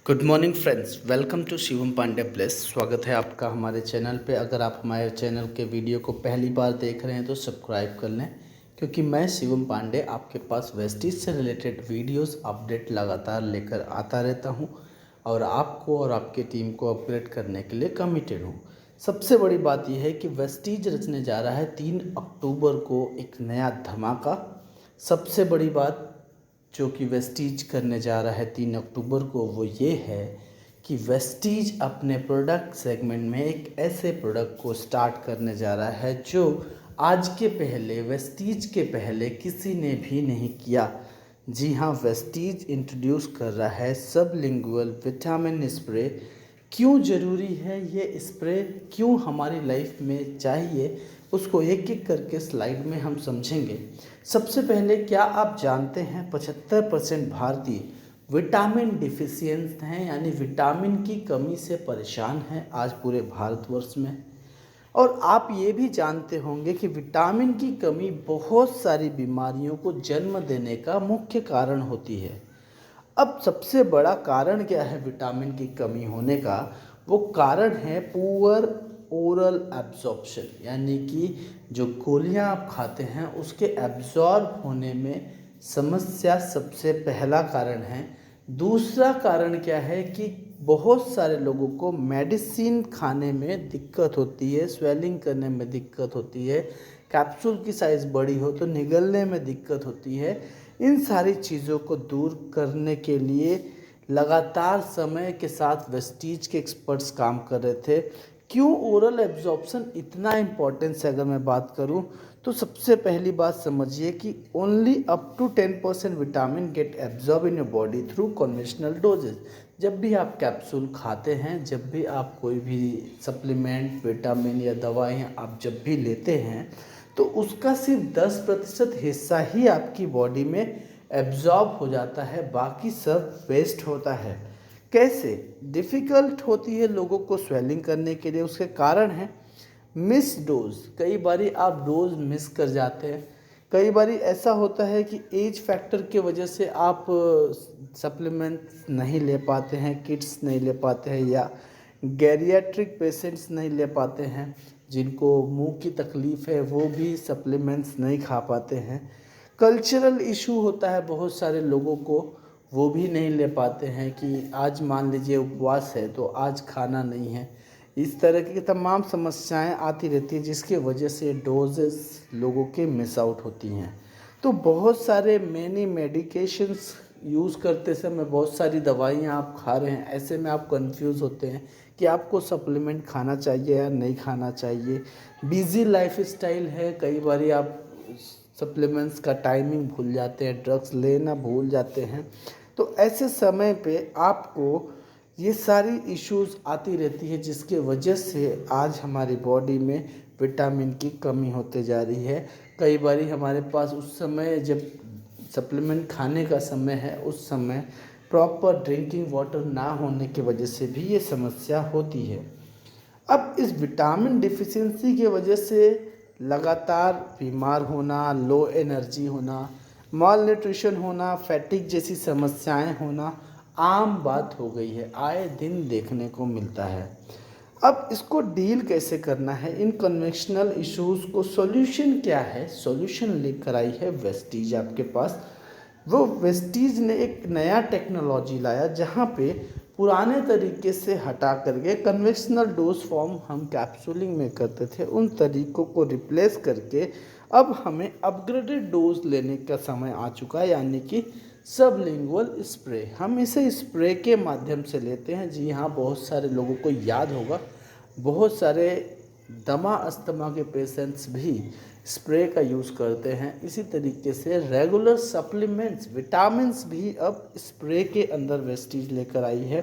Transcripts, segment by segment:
Good morning friends, welcome to Shivam Pandey place. स्वागत है आपका हमारे चैनल पे। अगर आप हमारे चैनल के वीडियो को पहली बार देख रहे हैं तो सब्सक्राइब कर लें, क्योंकि मैं शिवम पांडे आपके पास वेस्टीज से रिलेटेड वीडियोस अपडेट लगातार लेकर आता रहता हूं और आपको और आपके टीम को अपग्रेड करने के लिए कमिटेड हूं। सबसे बड़ी बात यह है कि वेस्टीज रचने जा रहा है 3 अक्टूबर को एक नया धमाका। सबसे बड़ी बात जो कि वेस्टीज करने जा रहा है 3 अक्टूबर को, वो ये है कि वेस्टीज अपने प्रोडक्ट सेगमेंट में एक ऐसे प्रोडक्ट को स्टार्ट करने जा रहा है जो आज के पहले, वेस्टीज के पहले किसी ने भी नहीं किया। जी हाँ, वेस्टीज इंट्रोड्यूस कर रहा है सबलिंगुअल विटामिन स्प्रे। क्यों ज़रूरी है ये स्प्रे, क्यों हमारी लाइफ में चाहिए, उसको एक एक करके स्लाइड में हम समझेंगे। सबसे पहले, क्या आप जानते हैं 75% भारतीय विटामिन डिफिशियंट हैं, यानी विटामिन की कमी से परेशान हैं आज पूरे भारतवर्ष में। और आप ये भी जानते होंगे कि विटामिन की कमी बहुत सारी बीमारियों को जन्म देने का मुख्य कारण होती है। अब सबसे बड़ा कारण क्या है विटामिन की कमी होने का? वो कारण है पुअर ओरल एब्जॉर्प्शन, यानी कि जो गोलियां आप खाते हैं उसके एब्जॉर्ब होने में समस्या सबसे पहला कारण है। दूसरा कारण क्या है कि बहुत सारे लोगों को मेडिसिन खाने में दिक्कत होती है, स्वेलिंग करने में दिक्कत होती है, कैप्सूल की साइज़ बड़ी हो तो निगलने में दिक्कत होती है। इन सारी चीज़ों को दूर करने के लिए लगातार समय के साथ वेस्टीज के एक्सपर्ट्स काम कर रहे थे। क्यों ओरल एब्जॉर्प्शन इतना इम्पोर्टेंस है, अगर मैं बात करूं तो सबसे पहली बात समझिए कि only up to 10% vitamin get absorb in your body through conventional doses. जब भी आप कैप्सूल खाते हैं, जब भी आप कोई भी सप्लीमेंट, विटामिन या दवाएं आप जब भी लेते हैं, तो उसका सिर्फ 10% हिस्सा ही आपकी बॉडी में एब्जॉर्ब हो जाता है, बाकी सब वेस्ट होता है। कैसे डिफ़िकल्ट होती है लोगों को स्वेलिंग करने के लिए? उसके कारण है मिस डोज। कई बारी आप डोज मिस कर जाते हैं। कई बारी ऐसा होता है कि एज फैक्टर की वजह से आप सप्लीमेंट्स नहीं ले पाते हैं, किट्स नहीं ले पाते हैं, या गैरियाट्रिक पेशेंट्स नहीं ले पाते हैं, जिनको मुंह की तकलीफ़ है वो भी सप्लीमेंट्स नहीं खा पाते हैं। कल्चरल इशू होता है बहुत सारे लोगों को, वो भी नहीं ले पाते हैं कि आज मान लीजिए उपवास है तो आज खाना नहीं है। इस तरह की तमाम समस्याएं आती रहती हैं, जिसकी वजह से डोजेस लोगों के मिस आउट होती हैं। तो बहुत सारे मैनी मेडिकेशंस यूज़ करते समय बहुत सारी दवाइयाँ आप खा रहे हैं, ऐसे में आप कंफ्यूज होते हैं कि आपको सप्लीमेंट खाना चाहिए या नहीं खाना चाहिए। बिज़ी लाइफ स्टाइल है, कई बार आप सप्लीमेंट्स का टाइमिंग भूल जाते हैं, ड्रग्स लेना भूल जाते हैं। तो ऐसे समय पे आपको ये सारी इश्यूज आती रहती है, जिसके वजह से आज हमारी बॉडी में विटामिन की कमी होते जा रही है। कई बार हमारे पास उस समय जब सप्लीमेंट खाने का समय है, उस समय प्रॉपर ड्रिंकिंग वाटर ना होने की वजह से भी ये समस्या होती है। अब इस विटामिन डिफिशियंसी की वजह से लगातार बीमार होना, लो एनर्जी होना, माल न्यूट्रिशन होना, फैटिक जैसी समस्याएं होना आम बात हो गई है, आए दिन देखने को मिलता है। अब इसको डील कैसे करना है, इन कन्वेंशनल इश्यूज़ को सॉल्यूशन क्या है? सॉल्यूशन लेकर आई है वेस्टीज आपके पास। वो वेस्टीज ने एक नया टेक्नोलॉजी लाया, जहाँ पे पुराने तरीके से हटा करके कन्वेंशनल डोज फॉर्म हम कैप्सूलिंग में करते थे, उन तरीक़ों को रिप्लेस करके अब हमें अपग्रेडेड डोज लेने का समय आ चुका है, यानी कि सबलिंगुअल स्प्रे। हम इसे स्प्रे के माध्यम से लेते हैं। जी हाँ, बहुत सारे लोगों को याद होगा, बहुत सारे दमा अस्थमा के पेशेंट्स भी स्प्रे का यूज़ करते हैं। इसी तरीके से रेगुलर सप्लीमेंट्स, विटामिन्स भी अब स्प्रे के अंदर वेस्टीज लेकर आई है।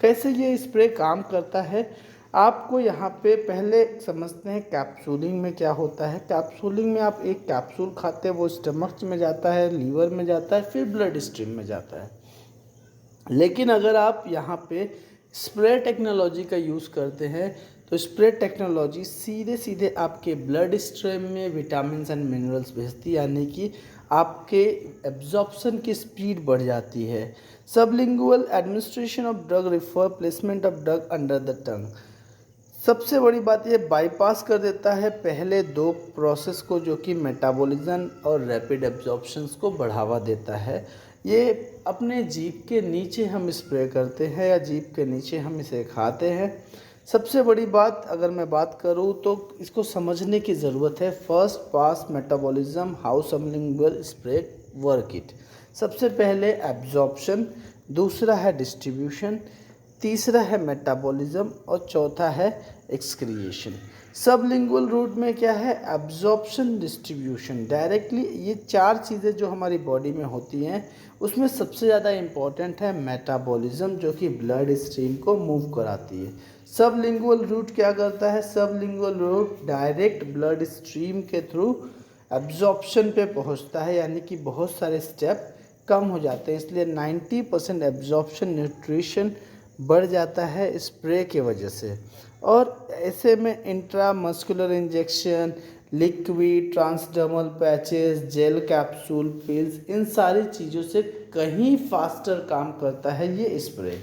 कैसे ये स्प्रे काम करता है, आपको यहाँ पे पहले समझते हैं कैप्सूलिंग में क्या होता है। कैप्सूलिंग में आप एक कैप्सूल खाते हैं, वो स्टमक में जाता है, लीवर में जाता है, फिर ब्लड स्ट्रीम में जाता है। लेकिन अगर आप यहाँ पे स्प्रे टेक्नोलॉजी का यूज़ करते हैं, तो स्प्रे टेक्नोलॉजी सीधे सीधे आपके ब्लड स्ट्रीम में विटामिन एंड मिनरल्स भेजती है, यानी कि आपके एब्जॉर्प्शन की स्पीड बढ़ जाती है। Sublingual administration of drug refer placement of drug under the tongue. सबसे बड़ी बात ये बाईपास कर देता है पहले दो प्रोसेस को, जो कि मेटाबॉलिज्म और रैपिड एब्जॉर्प्शंस को बढ़ावा देता है। ये अपने जीभ के नीचे हम स्प्रे करते हैं या जीभ के नीचे हम इसे खाते हैं। सबसे बड़ी बात अगर मैं बात करूँ तो इसको समझने की ज़रूरत है। First pass metabolism how sublingual spray work it. सबसे पहले एब्जॉर्प्शन, दूसरा है डिस्ट्रीब्यूशन, तीसरा है मेटाबॉलिज्म और चौथा है एक्सक्रिएशन। सबलिंगुअल रूट में क्या है? Absorption, distribution, directly. ये चार चीज़ें जो हमारी बॉडी में होती हैं उसमें सबसे ज़्यादा इम्पॉर्टेंट है मेटाबॉलिज्म, जो कि ब्लड स्ट्रीम को मूव कराती है। सबलिंगुअल रूट क्या करता है? Sublingual route direct blood stream के थ्रू एब्जॉर्प्शन पे पहुंचता है, यानी कि बहुत सारे स्टेप कम हो जाते हैं। इसलिए 90% एब्जॉर्प्शन न्यूट्रिशन बढ़ जाता है स्प्रे के वजह से। और ऐसे में intramuscular injection, liquid, transdermal patches, gel capsule, pills, इन सारी चीज़ों से कहीं फास्टर काम करता है ये स्प्रे।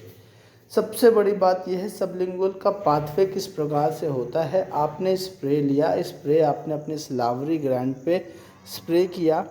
सबसे बड़ी बात यह है सबलिंगुअल का पाथवे किस प्रकार से होता है। आपने स्प्रे लिया, स्प्रे आपने अपने सिलावरी ग्लैंड पे स्प्रे किया,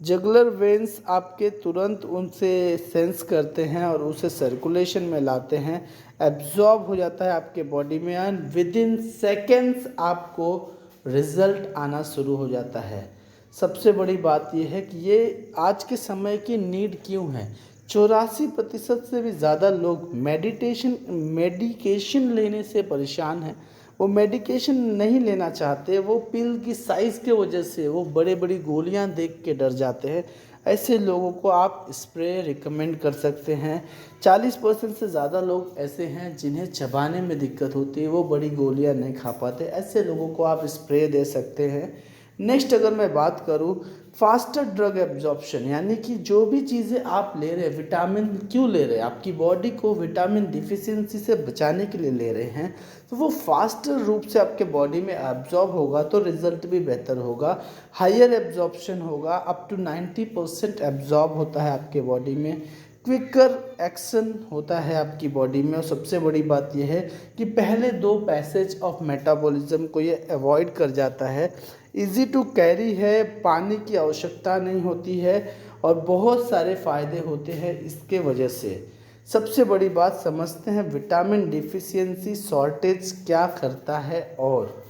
जगुलर वेन्स आपके तुरंत उनसे सेंस करते हैं और उसे सर्कुलेशन में लाते हैं, एब्जॉर्ब हो जाता है आपके बॉडी में एंड विद इन सेकेंड्स आपको रिजल्ट आना शुरू हो जाता है। सबसे बड़ी बात यह है कि ये आज के समय की नीड क्यों है। 84% से भी ज़्यादा लोग मेडिकेशन लेने से परेशान हैं। वो मेडिकेशन नहीं लेना चाहते, वो पिल की साइज़ के वजह से वो बड़े बड़ी गोलियां देख के डर जाते हैं। ऐसे लोगों को आप स्प्रे रिकमेंड कर सकते हैं। 40% से ज़्यादा लोग ऐसे हैं जिन्हें चबाने में दिक्कत होती है, वो बड़ी गोलियां नहीं खा पाते। ऐसे लोगों को आप स्प्रे दे सकते हैं। नेक्स्ट अगर मैं बात करूं फास्टर ड्रग एब्जॉर्प्शन, यानी कि जो भी चीज़ें आप ले रहे हैं, विटामिन क्यों ले रहे हैं, आपकी बॉडी को विटामिन डिफिशियंसी से बचाने के लिए ले रहे हैं, तो वो फास्टर रूप से आपके बॉडी में एब्जॉर्ब होगा तो रिजल्ट भी बेहतर होगा, हायर एब्जॉर्प्शन होगा। अप टू 90% एब्जॉर्ब होता है आपके बॉडी में, क्विकर एक्शन होता है आपकी बॉडी में। और सबसे बड़ी बात यह है कि पहले दो पैसेज ऑफ मेटाबॉलिज्म को ये अवॉइड कर जाता है। इजी टू कैरी है, पानी की आवश्यकता नहीं होती है और बहुत सारे फ़ायदे होते हैं इसके वजह से। सबसे बड़ी बात समझते हैं विटामिन डिफिशियंसी शॉर्टेज क्या करता है। और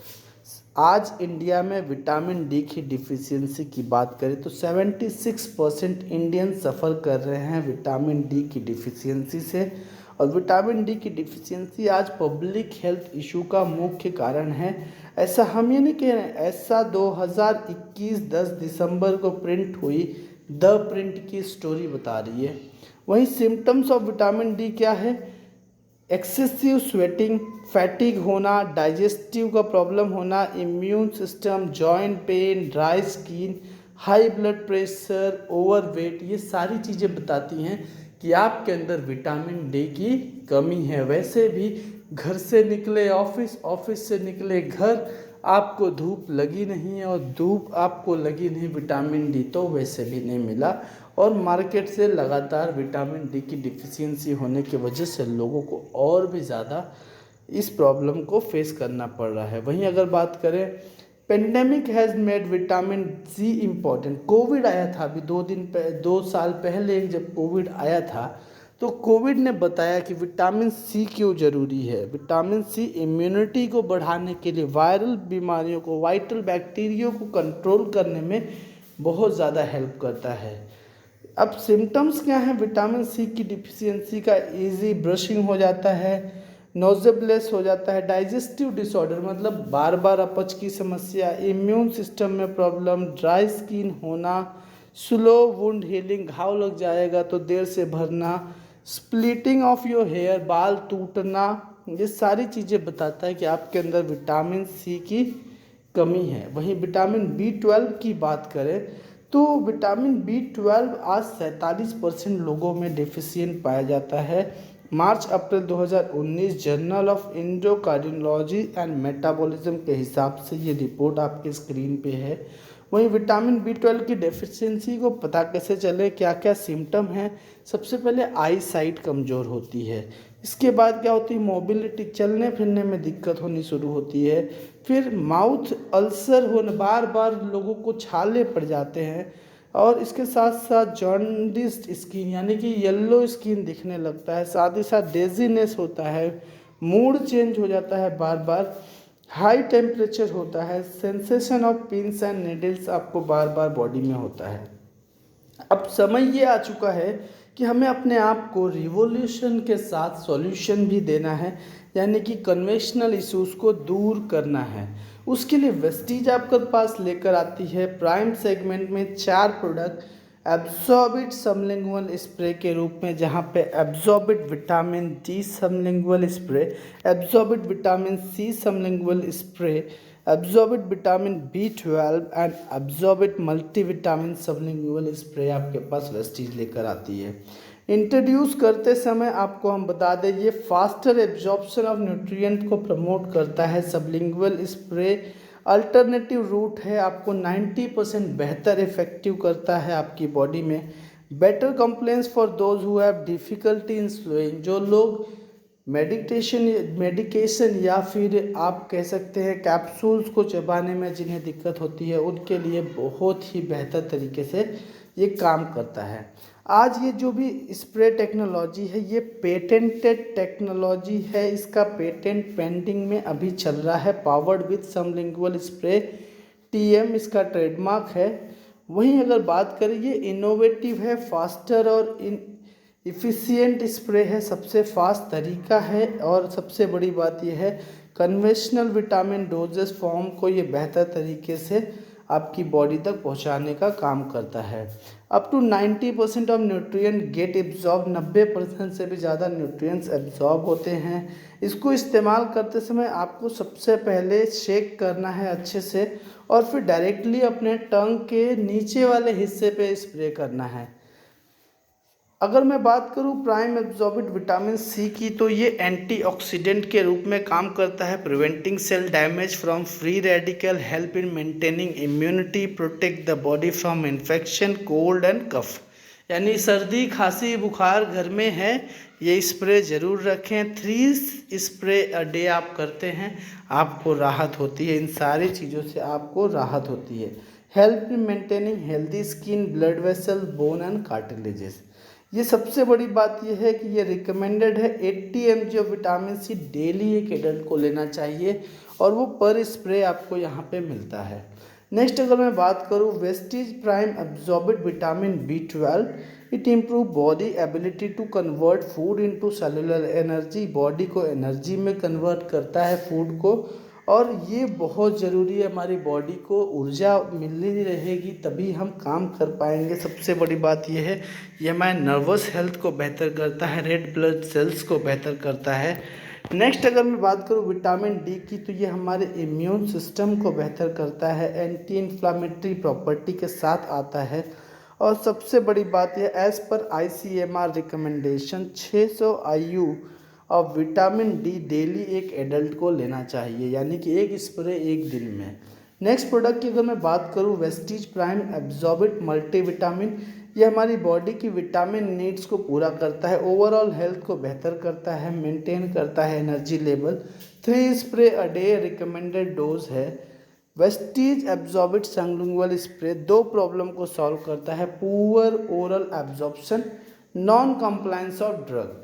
आज इंडिया में विटामिन डी की डिफिशियंसी की बात करें तो 76% इंडियन सफ़र कर रहे हैं विटामिन डी की डिफिशियंसी से। और विटामिन डी की डिफिशियंसी आज पब्लिक हेल्थ इशू का मुख्य कारण है। ऐसा हम ये नहीं कह रहे हैं, ऐसा 2021 10 दिसंबर को प्रिंट हुई द प्रिंट की स्टोरी बता रही है। वहीं सिम्टम्स ऑफ विटामिन डी क्या है? एक्सेसिव स्वेटिंग, फैटिग होना, डाइजेस्टिव का प्रॉब्लम होना, immune system, joint pain, dry skin, high blood pressure, overweight, ये सारी चीज़ें बताती हैं कि आपके अंदर विटामिन डी की कमी है। वैसे भी घर से निकले ऑफिस, ऑफिस से निकले घर, आपको धूप लगी नहीं है और धूप आपको लगी नहीं विटामिन डी तो वैसे भी नहीं मिला। और मार्केट से लगातार विटामिन डी की डिफिशियंसी होने की वजह से लोगों को और भी ज़्यादा इस प्रॉब्लम को फेस करना पड़ रहा है। वहीं अगर बात करें pandemic has made vitamin C important. Covid आया था अभी 2 साल पहले, जब कोविड आया था तो कोविड ने बताया कि विटामिन सी क्यों ज़रूरी है। विटामिन सी इम्यूनिटी को बढ़ाने के लिए, वायरल बीमारियों को, वाइटल बैक्टीरिया को कंट्रोल करने में बहुत ज़्यादा हेल्प करता है। अब सिम्टम्स क्या हैं विटामिन सी की डिफिशियंसी का? इजी ब्रशिंग हो जाता है, नोजेबलेस हो जाता है, डाइजेस्टिव डिसऑर्डर मतलब बार बार अपच की समस्या, इम्यून सिस्टम में प्रॉब्लम, ड्राई स्किन होना, स्लो वुंड हीलिंग, घाव लग जाएगा तो देर से भरना, स्प्लिटिंग ऑफ योर हेयर, बाल टूटना, ये सारी चीज़ें बताता है कि आपके अंदर विटामिन सी की कमी है। वहीं विटामिन B12 की बात करें तो विटामिन B12 आज 47% लोगों में डेफिशिएंट पाया जाता है। मार्च अप्रैल 2019 journal of endocrinology and metabolism के हिसाब से ये रिपोर्ट आपके स्क्रीन पे है। वहीं विटामिन B12 की डेफिशिएंसी को पता कैसे चले, क्या क्या सिम्टम हैं। सबसे पहले आई साइट कमज़ोर होती है, इसके बाद क्या होती है, मोबिलिटी, चलने फिरने में दिक्कत होनी शुरू होती है। फिर माउथ अल्सर होने, बार बार लोगों को छाले पड़ जाते हैं। और इसके साथ साथ जॉन्डिस्ड स्किन यानी कि येलो स्किन दिखने लगता है, साथ ही साथ डेजीनेस होता है, मूड चेंज हो जाता है बार बार, हाई टेम्परेचर होता है, sensation of pins and needles आपको बार बार बॉडी में होता है। अब समय ये आ चुका है कि हमें अपने आप को रिवॉल्यूशन के साथ सॉल्यूशन भी देना है, यानी कि कन्वेंशनल इश्यूज को दूर करना है। उसके लिए वेस्टीज आपके पास लेकर आती है प्राइम सेगमेंट में 4 प्रोडक्ट एब्जॉर्बिट सबलिंगुअल स्प्रे के रूप में, जहाँ पे Absorbit vitamin D sublingual spray, Absorbit vitamin C sublingual spray, Absorbit vitamin B12 and Absorbit multivitamin sublingual spray आपके पास वेस्टीज लेकर आती है। इंट्रोड्यूस करते समय आपको हम बता दें, ये फास्टर एब्जॉर्प्शन ऑफ न्यूट्रिएंट को प्रमोट करता है। सबलिंगुअल स्प्रे अल्टरनेटिव रूट है, आपको 90% बेहतर इफेक्टिव करता है आपकी बॉडी में। Better complaints for those who have difficulty in slowing, जो लोग मेडिकेशन या फिर आप कह सकते हैं कैप्सूल्स को चबाने में जिन्हें दिक्कत होती है, उनके लिए बहुत ही बेहतर तरीके से ये काम करता है। आज ये जो भी स्प्रे टेक्नोलॉजी है, ये पेटेंटेड टेक्नोलॉजी है, इसका पेटेंट पेंडिंग में अभी चल रहा है। Powered with sublingual spray TM इसका ट्रेडमार्क है। वहीं अगर बात करें, ये इनोवेटिव है, फास्टर और इफ़िशियंट स्प्रे है, सबसे फास्ट तरीका है। और सबसे बड़ी बात यह है, कन्वेंशनल विटामिन डोजेस फॉर्म को ये बेहतर तरीके से आपकी बॉडी तक पहुंचाने का काम करता है। Up to 90% of nutrient get absorb, 90% से भी ज़्यादा न्यूट्रिएंट्स एब्जॉर्ब होते हैं। इसको इस्तेमाल करते समय आपको सबसे पहले शेक करना है अच्छे से, और फिर डायरेक्टली अपने टंग के नीचे वाले हिस्से पे स्प्रे करना है। अगर मैं बात करूं प्राइम एब्जॉर्बिट विटामिन सी की, तो ये एंटीऑक्सीडेंट के रूप में काम करता है, preventing cell damage from free radical, help in maintaining immunity, protect the body from infection, cold and cough. यानी सर्दी खांसी बुखार घर में है, ये स्प्रे ज़रूर रखें। 3 स्प्रे अ डे आप करते हैं, आपको राहत होती है, इन सारी चीज़ों से आपको राहत होती है। Help in maintaining healthy skin, blood vessel, bone and cartilages. ये सबसे बड़ी बात यह है कि ये रिकमेंडेड है 80 mg of vitamin C daily एक एडल्ट को लेना चाहिए, और वो पर स्प्रे आपको यहाँ पे मिलता है। नेक्स्ट अगर मैं बात करूँ Vestige Prime Absorbit vitamin B12, it improve body ability to convert food into cellular energy, body को एनर्जी में कन्वर्ट करता है फूड को, और ये बहुत ज़रूरी है। हमारी बॉडी को ऊर्जा मिलनी रहेगी तभी हम काम कर पाएंगे। सबसे बड़ी बात यह है, ये हमारे नर्वस हेल्थ को बेहतर करता है, रेड ब्लड सेल्स को बेहतर करता है। नेक्स्ट अगर मैं बात करूँ विटामिन डी की, तो ये हमारे इम्यून सिस्टम को बेहतर करता है, एंटी इन्फ्लामेटरी प्रॉपर्टी के साथ आता है। और सबसे बड़ी बात यह, as per ICMR recommendation 600 IU और विटामिन डी डेली एक एडल्ट को लेना चाहिए, यानी कि एक स्प्रे एक दिन में। नेक्स्ट प्रोडक्ट की अगर मैं बात करूँ वेस्टीज प्राइम एब्जॉर्बिट मल्टीविटामिन, ये हमारी बॉडी की विटामिन नीड्स को पूरा करता है, ओवरऑल हेल्थ को बेहतर करता है, मेंटेन करता है energy level. 3 spray a day recommended dose है। वेस्टीज एब्जॉर्बिट सबलिंगुअल स्प्रे 2 प्रॉब्लम को सॉल्व करता है, poor oral absorption, non compliance of drug.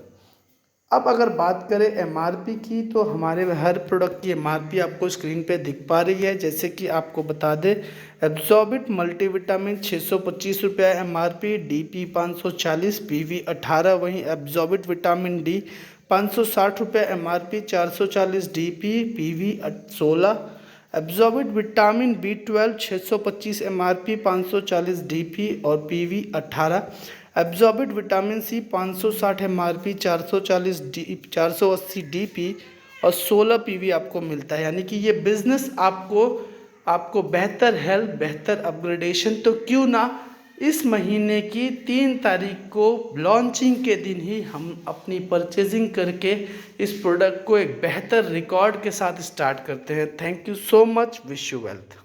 अब अगर बात करें MRP की, तो हमारे हर प्रोडक्ट की MRP आपको स्क्रीन पे दिख पा रही है। जैसे कि आपको बता दें, एब्जॉर्बिट मल्टीविटामिन 625 रुपये MRP, DP 540, PV 18। वहीं एब्जॉर्बिट विटामिन D 560 रुपये MRP, 440 DP, PV 16। Absorbit vitamin B12 625 MRP, 540 DP और PV 18। Absorbit vitamin C 560 MRP, 480 DP और 16 PV आपको मिलता है। यानी कि ये बिजनेस आपको बेहतर हेल्थ, बेहतर अपग्रेडेशन, तो क्यों ना इस महीने की 3 तारीख को लॉन्चिंग के दिन ही हम अपनी परचेजिंग करके इस प्रोडक्ट को एक बेहतर रिकॉर्ड के साथ स्टार्ट करते हैं। Thank you so much, wish you wealth.